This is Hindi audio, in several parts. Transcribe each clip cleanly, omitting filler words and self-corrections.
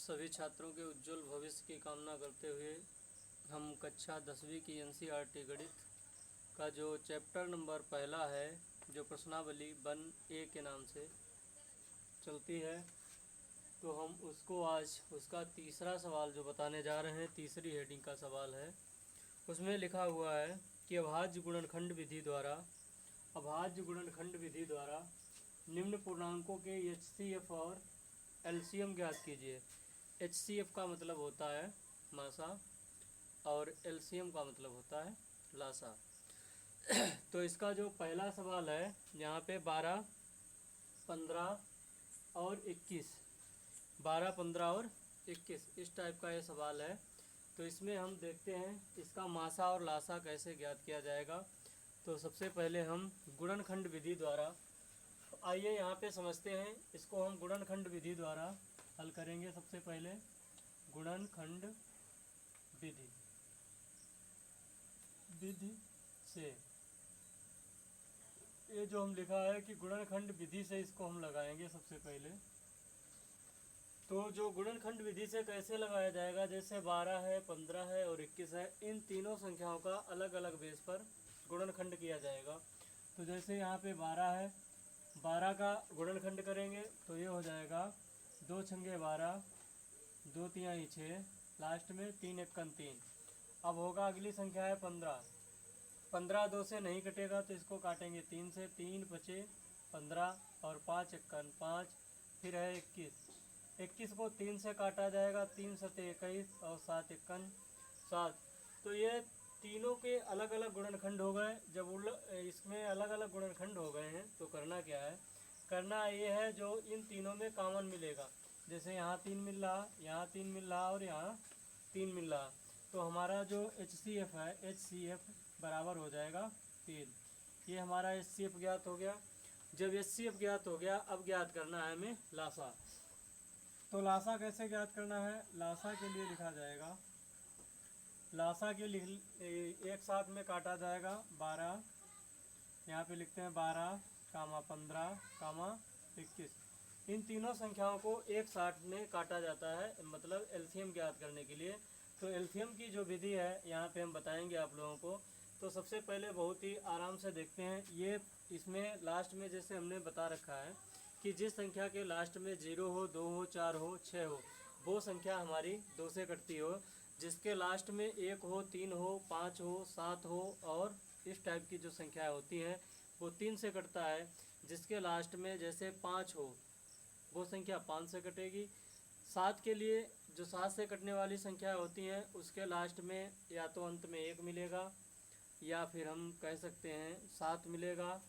सभी छात्रों के उज्जवल भविष्य की कामना करते हुए हम कक्षा 10वीं की एनसीईआरटी गणित का जो चैप्टर नंबर पहला है, जो प्रश्नावली 1A के नाम से चलती है, तो हम उसको आज उसका तीसरा सवाल जो बताने जा रहे हैं, तीसरी हेडिंग का सवाल है। उसमें लिखा हुआ है कि अभाज्य गुणनखंड विधि द्वारा निम्न पूर्णांकों के एचसीएफ और एलसीएम ज्ञात कीजिए। एचसीएफ का मतलब होता है मासा और एलसीएम का मतलब होता है लासा। तो इसका जो पहला सवाल है, यहाँ पे 12, 15 और 21, 12, 15 और 21 इस टाइप का ये सवाल है। तो इसमें हम देखते हैं इसका मासा और लासा कैसे ज्ञात किया जाएगा। तो सबसे पहले हम गुणनखंड विधि द्वारा, आइए यहाँ पे समझते हैं इसको। हम गुणनखंड विधि द्वारा हल करेंगे। सबसे पहले गुणनखंड विधि से, ये जो हम लिखा है कि गुणनखंड विधि से इसको हम लगाएंगे सबसे पहले। तो जो गुणनखंड विधि से कैसे लगाया जाएगा, जैसे 12 है, 15 है और 21 है, इन तीनों संख्याओं का अलग अलग बेस पर गुणनखंड किया जाएगा। तो जैसे यहाँ पे 12 है, 12 का गुणनखंड करेंगे तो ये हो जाएगा 2 छंगे 12, 2 तिहाई 6, लास्ट में 3 एकन 3। अब होगा अगली संख्या है 15, 15 2 से नहीं कटेगा तो इसको काटेंगे 3 से, 3 बचे 15 और 5 एकन 5। फिर है 21, 21 को 3 से काटा जाएगा, 3 सते 21 और 7 एकन 7। तो ये तीनों के अलग अलग गुणनखंड हो गए। जब इसमें अलग अलग गुणनखंड हो गए हैं तो करना क्या है, करना ये है जो इन तीनों में कॉमन मिलेगा। जैसे यहाँ 3 मिल रहा, यहाँ 3 मिल रहा और यहाँ 3 मिल रहा, तो हमारा जो HCF है, HCF बराबर हो जाएगा 3। ये हमारा HCF ज्ञात हो गया। जब HCF ज्ञात हो गया, अब ज्ञात करना है हमें लासा। तो लासा कैसे ज्ञात करना है, लासा के लिए लिखा जाएगा, लासा के एक साथ में काटा जाएगा 12, यहाँ पे लिखते हैं 12, 15, 21। इन तीनों संख्याओं को एक साथ में काटा जाता है, मतलब एलसीएम ज्ञात करने के लिए। तो एलसीएम की जो विधि है यहाँ पे हम बताएंगे आप लोगों को। तो सबसे पहले बहुत ही आराम से देखते हैं, ये इसमें लास्ट में जैसे हमने बता रखा है कि जिस संख्या के लास्ट में 0 हो, 2 हो, 4 हो, 6 हो, वो संख्या हमारी 2 से कटती हो। जिसके लास्ट में 1 हो, 3 हो, 5 हो, 7 हो और इस टाइप की जो संख्याएं होती हैं वो 3 से कटता है। जिसके लास्ट में जैसे 5 हो, वो संख्या 5 से कटेगी। 7 के लिए जो 7 से कटने वाली संख्या होती हैं उसके लास्ट में या तो अंत में 1 मिलेगा या फिर हम कह सकते हैं 7 मिलेगा।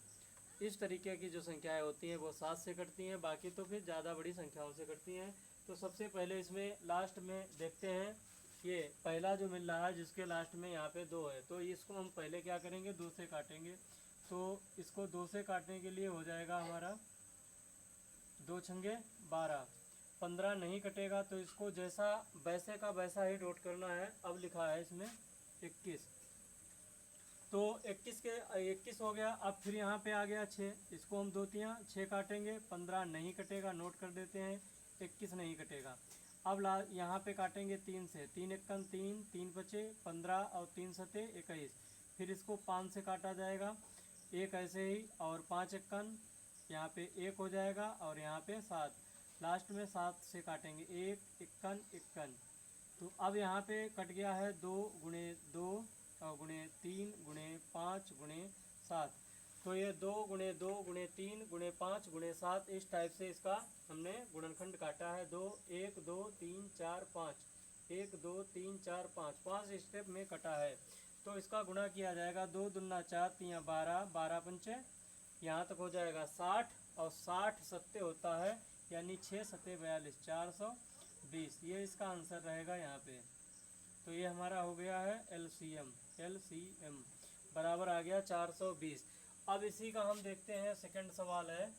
इस तरीके की जो संख्याएं होती हैं वो 7 से कटती हैं, बाकी तो फिर ज़्यादा बड़ी संख्याओं से कटती हैं। तो सबसे पहले इसमें लास्ट में देखते हैं, ये पहला जो मिल रहा है जिसके लास्ट में यहाँ पे 2 है, तो इसको हम पहले क्या करेंगे, 2 से काटेंगे। तो इसको 2 से काटने के लिए हो जाएगा हमारा 2 छंगे 12, 15 नहीं कटेगा तो इसको जैसा वैसे का वैसा ही नोट करना है। अब लिखा है इसमें 21, तो 21 हो गया। अब फिर यहाँ पे आ गया 6, इसको हम 2 तिहाई 6 काटेंगे, 15 नहीं कटेगा, नोट कर देते हैं, 21 नहीं कटेगा। अब यहाँ पे काटेंगे 3 से, 3 एकन 3, 3 बचे 15 और 3 सते 21। फिर इसको 5 से काटा जाएगा, 1 ऐसे ही और 5 एकन, यहाँ पे 1 हो जाएगा और यहाँ पे 7, लास्ट में 7 से काटेंगे, 1 एकन 1। तो अब यहाँ पे कट गया है 2 गुणे 2 और गुणे 3 गुणे 5 गुणे 7। तो ये 2 गुणे 2 गुणे 3 गुणे 5 गुणे 7 इस टाइप से इसका हमने गुणनखंड काटा है। 2 1 2 3 4 5, 1 2 3 4 5, 5 स्टेप में कटा है। तो इसका गुणा किया जाएगा, 2 दूना 4, 3 12, 12 पंचे यहाँ तक हो जाएगा 60 और 60 सत्ते होता है, यानी 6 सत्ते 42, 420। ये इसका आंसर रहेगा यहाँ पे। तो ये हमारा हो गया है एलसीएम बराबर आ गया 420। अब इसी का हम देखते हैं सेकंड सवाल है।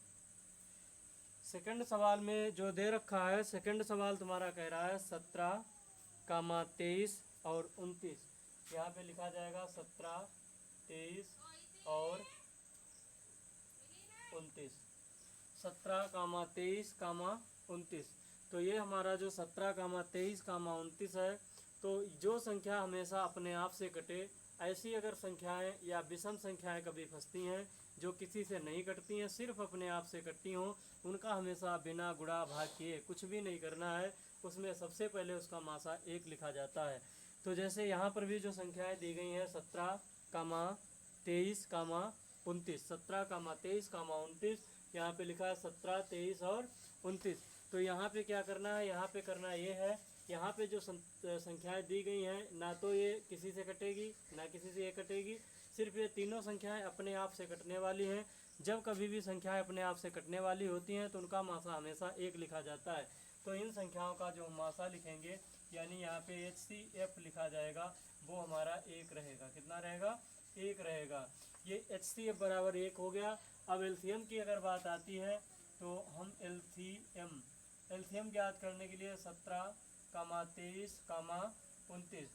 सेकंड सवाल में जो दे रखा है, सेकंड सवाल तुम्हारा कह रहा है 17, 23 और 29। यहाँ पे लिखा जाएगा 17, 23 और 29, 17, 23, 29। तो ये हमारा जो 17, 23, 29 है, तो जो संख्या हमेशा अपने आप से कटे, ऐसी अगर संख्याएं या विषम संख्याएं कभी फंसती हैं जो किसी से नहीं कटती हैं, सिर्फ अपने आप से कटती हों, उनका हमेशा बिना गुणा भाग किए कुछ भी नहीं करना है, उसमें सबसे पहले उसका मासा 1 लिखा जाता है। तो जैसे यहाँ पर भी जो संख्याएं दी गई हैं 17, 23, 29, 17, 23, 29, यहाँ पे लिखा है 17, 23 और 29। तो यहाँ पे क्या करना है, यहाँ पे करना ये है, यहाँ पे जो संख्याएं दी गई हैं, ना तो ये किसी से कटेगी ना किसी से ये कटेगी, सिर्फ ये तीनों संख्याएं अपने आप से कटने वाली हैं। जब कभी भी संख्याएं अपने आप से कटने वाली होती हैं तो उनका मासा हमेशा 1 लिखा जाता है। तो इन संख्याओं का जो हम मासा लिखेंगे, यानी यहाँ पे HCF लिखा जाएगा, वो हमारा 1 रहेगा। कितना रहेगा? 1 रहेगा। ये HCF बराबर 1 हो गया। अब एलसीएम की अगर बात आती है तो हम एलसीएम ज्ञात करने के लिए 17, 23, 29,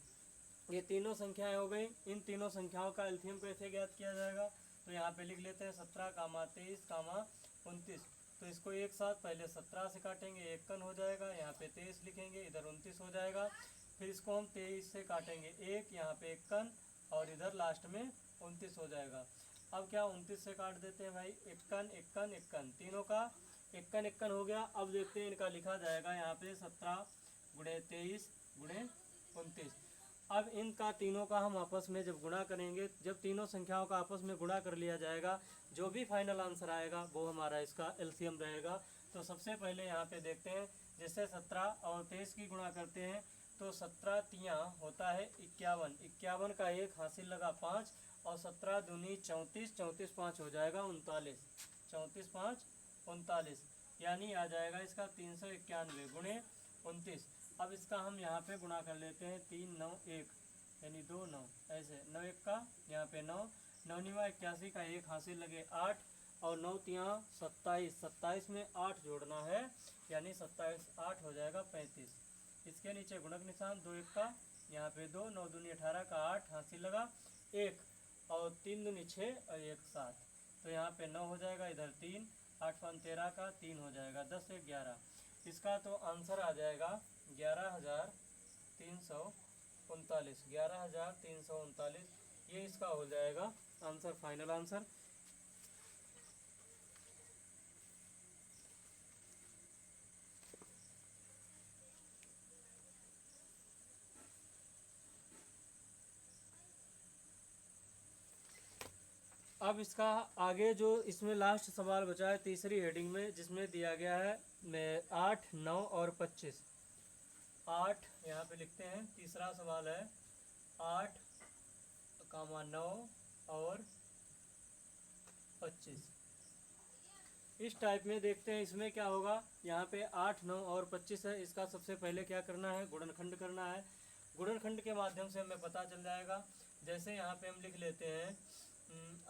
ये तीनों संख्याएं हो गई। इन तीनों संख्याओं का एलसीएम कैसे ज्ञात किया जाएगा, तो यहाँ पे लिख लेते हैं 17, 23, 29। तो इसको एक साथ पहले 17 से काटेंगे, 1 कन हो जाएगा, यहाँ पे 23 लिखेंगे, इधर 29 हो जाएगा। फिर इसको हम 23 से काटेंगे 1, यहाँ पे 1 कन, और इधर लास्ट में 29 हो जाएगा। अब क्या 29 से काट देते हैं भाई, 1 कन 1 कन 1 कन, तीनों का 1 कन 1 कन हो गया। अब देखते हैं इनका लिखा जाएगा यहाँ पे 17 गुणे 23 गुणे 29। अब इनका तीनों का हम आपस में जब गुणा करेंगे, जब तीनों संख्याओं का आपस में गुणा कर लिया जाएगा, जो भी फाइनल आंसर आएगा वो हमारा इसका एलसीएम रहेगा। तो सबसे पहले यहाँ पे देखते हैं, जैसे 17 और 23 की गुणा करते हैं तो 17 तियाँ होता है 51, 51 का 1 हासिल लगा 5, और 17 दूनी 34, 34 5 हो जाएगा 39, 34 5 39, यानी आ जाएगा इसका 391 गुणे 29। अब इसका हम यहाँ पे गुणा कर लेते हैं, 3 9 1, यानी 2 9, ऐसे 9 1 का यहाँ पे 9, 9 9 81 का 1 हासिल लगे 8, और 9 3 27, 27 में 8 जोड़ना है, यानी 27 8 हो जाएगा 35। इसके नीचे गुणक निशान 2 1 का, यहाँ पे 2, 9 दूनी 18 का 8 हासिल लगा 1, और 3 दूनी 6 और 1 7, तो यहाँ पे 9 हो जाएगा, इधर 3, 8 5 13 का 3 हो जाएगा, 10 1 11। इसका तो आंसर आ जाएगा 11,339, 11,339, ये इसका हो जाएगा आंसर, फाइनल आंसर। अब इसका आगे जो इसमें लास्ट सवाल बचा है तीसरी हेडिंग में, जिसमें दिया गया है 8 9 और 25। 8 यहाँ पे लिखते हैं, तीसरा सवाल है 8, 9 और 25। इस टाइप में देखते हैं इसमें क्या होगा। यहाँ पे 8 9 और 25 है, इसका सबसे पहले क्या करना है, गुणनखंड करना है। गुणनखंड के माध्यम से हमें पता चल जाएगा। जैसे यहाँ पे हम लिख लेते हैं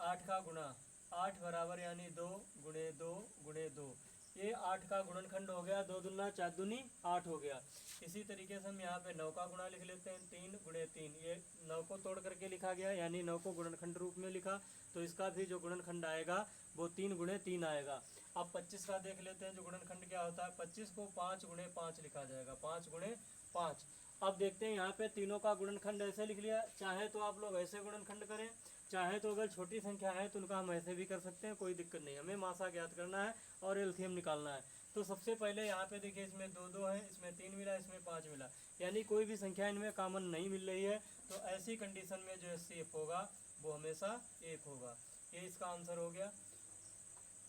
8 का गुणा, 8 बराबर यानी 2 गुणे 2 गुणे 2, ये 8 का गुणनखंड हो गया, 2 दूना 4 दूनी 8 हो गया। इसी तरीके से हम यहाँ पे 9 का गुणा लिख लेते हैं, 3 गुणे 3, ये 9 को तोड़ करके लिखा गया, यानी 9 को गुणनखंड रूप में लिखा, तो इसका भी जो गुणनखंड आएगा वो 3 गुणे 3 आएगा। अब 25 का देख लेते हैं, जो गुणनखंड क्या होता है, 25 को 5 गुणे 5 लिखा जाएगा, 5 गुणे 5। अब देखते हैं यहाँ पे तीनों का गुणनखंड ऐसे लिख लिया, चाहे तो आप लोग ऐसे गुणनखंड करें, चाहे तो अगर छोटी संख्या है तो उनका हम ऐसे भी कर सकते हैं, कोई दिक्कत नहीं। हमें मासा ज्ञात करना है और एलसीएम निकालना है। तो सबसे पहले यहाँ पे देखिए, इसमें 2 2 है, इसमें 3 मिला, इसमें 5 मिला, यानी कोई भी संख्या इनमें कॉमन नहीं मिल रही है। तो ऐसी कंडीशन में जो HCF होगा वो हमेशा 1 होगा। ये इसका आंसर हो गया।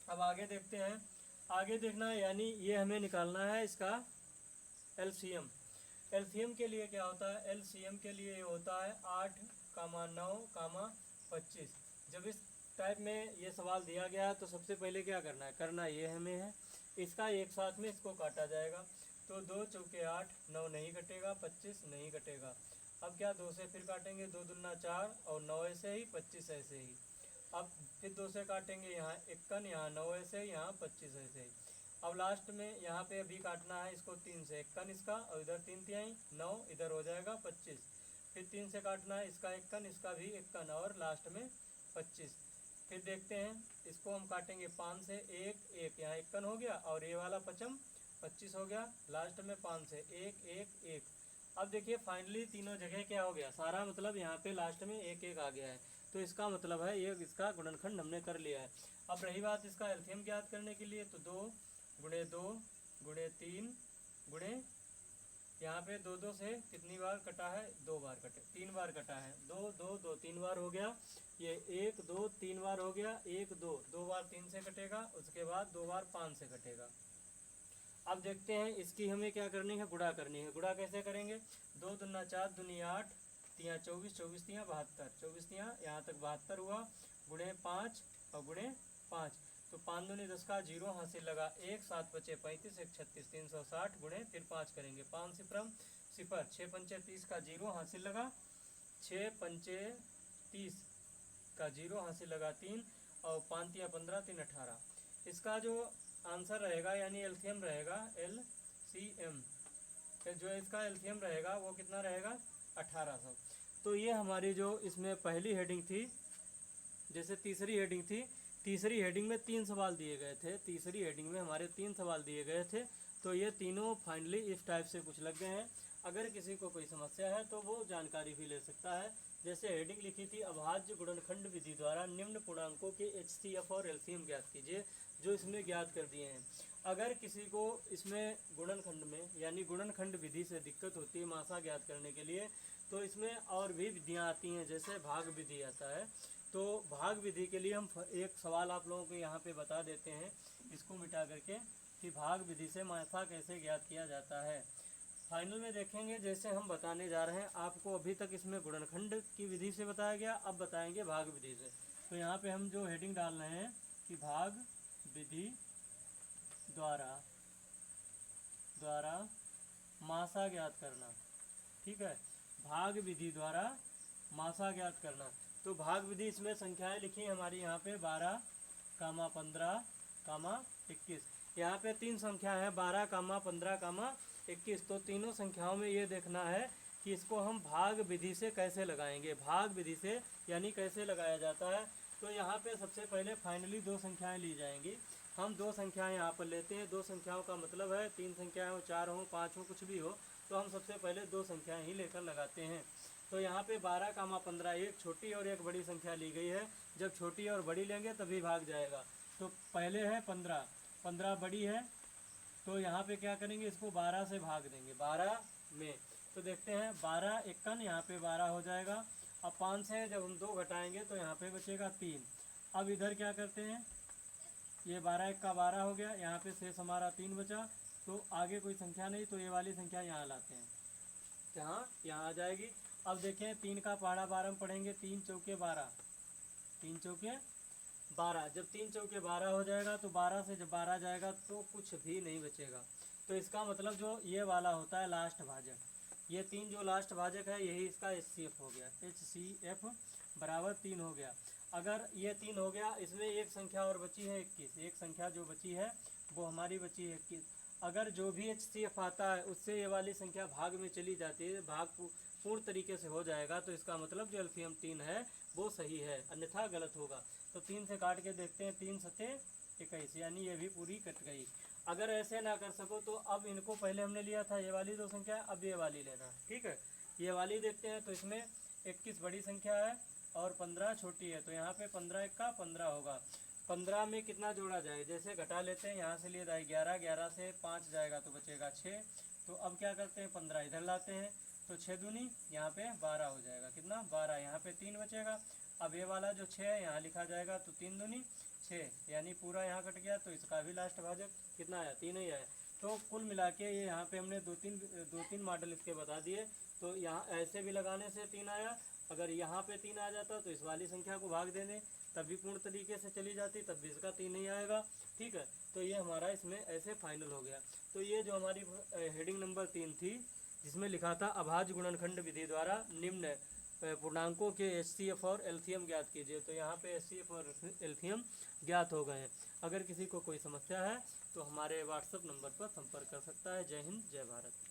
अब आगे देखते हैं, आगे देखना है, यानी ये हमें निकालना है इसका एलसीएम। एलसीएम के लिए क्या होता है, एलसीएम के लिए होता है 8, 9, 25। जब इस टाइप में ये सवाल दिया गया तो सबसे पहले क्या करना है, करना ये हमें है, इसका एक साथ में इसको काटा जाएगा। तो 2 चौके 8, 9 नहीं कटेगा, 25 नहीं कटेगा। अब क्या 2 से फिर काटेंगे, 2 दूना 4, और 9 ऐसे ही, 25 ऐसे ही। अब फिर 2 से काटेंगे, यहाँ 1 कन, यहाँ 9 ऐसे ही, यहाँ 25 ऐसे ही। अब लास्ट में यहाँ पे अभी काटना है इसको 3 से, 1 कन इसका, और इधर 3 तिहाई 9, इधर हो जाएगा 25। फिर 3 से काटना है इसका 1 कन, इसका भी 1 कन, और लास्ट में 25। फिर देखते हैं, इसको हम काटेंगे 5 से, 1 1, यहाँ 1 कन हो गया, और ये वाला 55 25 हो गया, लास्ट में 5 से 1 1 1। अब देखिए फाइनली तीनों जगह क्या हो गया, सारा मतलब यहाँ पे लास्ट में 1 1 आ गया है। तो इसका मतलब है ये इसका गुणनखंड हमने कर लिया है। अब रही बात इसका एलसीएम ज्ञात करने के लिए, तो 2 गुणे 2 गुणे 3 गुणे यहाँ पे 2 2 से कितनी बार कटा है, 2 बार कटे, 3 बार कटा है, 2 2 2 3 बार हो गया। ये 1 2 3 बार हो गया, 1 2 2 बार 3 से कटेगा, उसके बाद 2 बार 5 से कटेगा। अब देखते हैं इसकी हमें क्या करनी है, गुणा करनी है। गुणा कैसे करेंगे, 2 दूना 4 दूनी 8 तियाँ 24 24 तियाँ 72 24 तियाँ यहाँ तक 72 हुआ, गुणे 5 और गुणे 5, तो 5 दूनी 10 का 0 हासिल लगा, 1 7 बचे 35 1 36 360 गुणे फिर 5 करेंगे, 5 सिफरम सिफर, 6 पंचे 30 का 0 हासिल लगा, 6 पंचे 30 का 0 हासिल लगा 3 और 5 तियाँ 15 3 18। इसका जो आंसर रहेगा यानी एलसीएम रहेगा, एलसीएम जो इसका एलसीएम रहेगा वो कितना रहेगा, 1800। तो ये हमारी जो इसमें पहली हेडिंग थी, जैसे तीसरी हेडिंग थी, तीसरी हेडिंग में 3 सवाल दिए गए थे, तीसरी हेडिंग में हमारे 3 सवाल दिए गए थे, तो ये तीनों फाइनली इस टाइप से कुछ लग गए हैं। अगर किसी को कोई समस्या है तो वो जानकारी भी ले सकता है। जैसे हेडिंग लिखी थी, अभाज्य गुणनखंड विधि द्वारा निम्न पूर्णांकों के एचसीएफ और एलसीएम ज्ञात कीजिए, जो इसमें ज्ञात कर दिए हैं। अगर किसी को इसमें गुणनखंड में यानी गुणनखंड विधि से दिक्कत होती है मासा ज्ञात करने के लिए, तो इसमें और भी विधियाँ आती हैं, जैसे भाग विधि आता है। तो भाग विधि के लिए हम एक सवाल आप लोगों को यहाँ पे बता देते हैं, इसको मिटा करके, कि भाग विधि से मासा कैसे ज्ञात किया जाता है। फाइनल में देखेंगे, जैसे हम बताने जा रहे हैं आपको, अभी तक इसमें गुणनखंड की विधि से बताया गया, अब बताएंगे भाग विधि से। तो यहाँ पे हम जो हेडिंग डाल रहे हैं कि भाग विधि द्वारा मासा ज्ञात करना, ठीक है, भाग विधि द्वारा मासा ज्ञात करना। तो भाग विधि इसमें संख्याएं लिखी हैं हमारी यहाँ पे 12, 15, 21। यहाँ पे 3 संख्या है, 12, 15, 21। तो तीनों संख्याओं में ये देखना है कि इसको हम भाग विधि से कैसे लगाएंगे, भाग विधि से यानी कैसे लगाया जाता है। तो यहाँ पे सबसे पहले फाइनली 2 संख्याएं ली जाएंगी। हम 2 संख्याएं यहाँ पर लेते हैं, 2 संख्याओं का मतलब है 3 संख्याएं हो, 4 हो, 5 हो, कुछ भी हो, तो हम सबसे पहले 2 संख्याएं ही लेकर लगाते हैं। तो यहाँ पे 12, 15 एक छोटी और एक बड़ी संख्या ली गई है। जब छोटी और बड़ी लेंगे तभी भाग जाएगा। तो पहले है 15, 15 बड़ी है, तो यहाँ पे क्या करेंगे, इसको 12 से भाग देंगे, 12 में। तो देखते हैं 12 51, यहाँ पे 12 हो जाएगा। अब 5 से जब हम 2 घटाएंगे तो यहाँ पे बचेगा 3। अब इधर क्या करते हैं, ये 12 1 का 12 हो गया, यहाँ पे शेष हमारा 3 बचा। तो आगे कोई संख्या नहीं, तो ये वाली संख्या यहाँ लाते हैं, यहाँ आ जाएगी। अब देखें 3 का पहाड़ा 12 में पढ़ेंगे, 3 चौके 12, 3 चौके 12। जब 3 चौके 12 हो जाएगा तो 12 से जब 12 जाएगा तो कुछ भी नहीं बचेगा। तो इसका मतलब जो ये वाला होता है लास्ट भाजक, ये 3 जो लास्ट भाजक है यही इसका एचसीएफ हो गया, एचसीएफ बराबर 3 हो गया। अगर ये 3 हो गया, इसमें एक संख्या और बची है 21, एक संख्या जो बची है वो हमारी बची है 21। अगर जो भी एचसीएफ आता है उससे ये वाली संख्या भाग में चली जाती है, भाग पूर्ण तरीके से हो जाएगा, तो इसका मतलब जो एलसीएम 3 है वो सही है, अन्यथा गलत होगा। तो 3 से काट के देखते हैं, 3 सते 21, यानी ये भी पूरी कट गई। अगर ऐसे ना कर सको तो अब इनको पहले हमने लिया था ये वाली 2 संख्या, अब ये वाली लेना, ठीक है। ये वाली देखते हैं, तो इसमें 21 बड़ी संख्या है और 15 छोटी है, तो यहाँ पे 15 1 का 15 होगा। 15 में कितना जोड़ा जाए, जैसे घटा लेते हैं, यहाँ से लिए जाए 11, 11 से 5 जाएगा तो बचेगा 6। तो अब क्या करते हैं, 15 इधर लाते हैं, तो 6 दूनी यहाँ पे 12 हो जाएगा, कितना 12, यहाँ पे 3 बचेगा। अब ये वाला जो 6 है यहाँ लिखा जाएगा, तो 3 दूनी 6, यानी पूरा यहाँ कट गया, तो इसका भी लास्ट भाजक कितना आया, 3 ही आया। तो कुल मिला के ये यहाँ पे हमने दो तीन मॉडल इसके बता दिए। तो यहाँ ऐसे भी लगाने से 3 आया, अगर यहाँ पे 3 आ जाता तो इस वाली संख्या को भाग देने तब भी पूर्ण तरीके से चली जाती, तब भी इसका 3 नहीं आएगा, ठीक है। तो ये हमारा इसमें ऐसे फाइनल हो गया। तो ये जो हमारी हेडिंग नंबर 3 थी, जिसमें लिखा था अभाज्य गुणनखंड विधि द्वारा निम्न पूर्णांकों के एचसीएफ और एलसीएम ज्ञात कीजिए, तो यहाँ पे एचसीएफ और एलसीएम ज्ञात हो गए हैं। अगर किसी को कोई समस्या है तो हमारे व्हाट्सएप नंबर पर संपर्क कर सकता है। जय हिंद, जय भारत।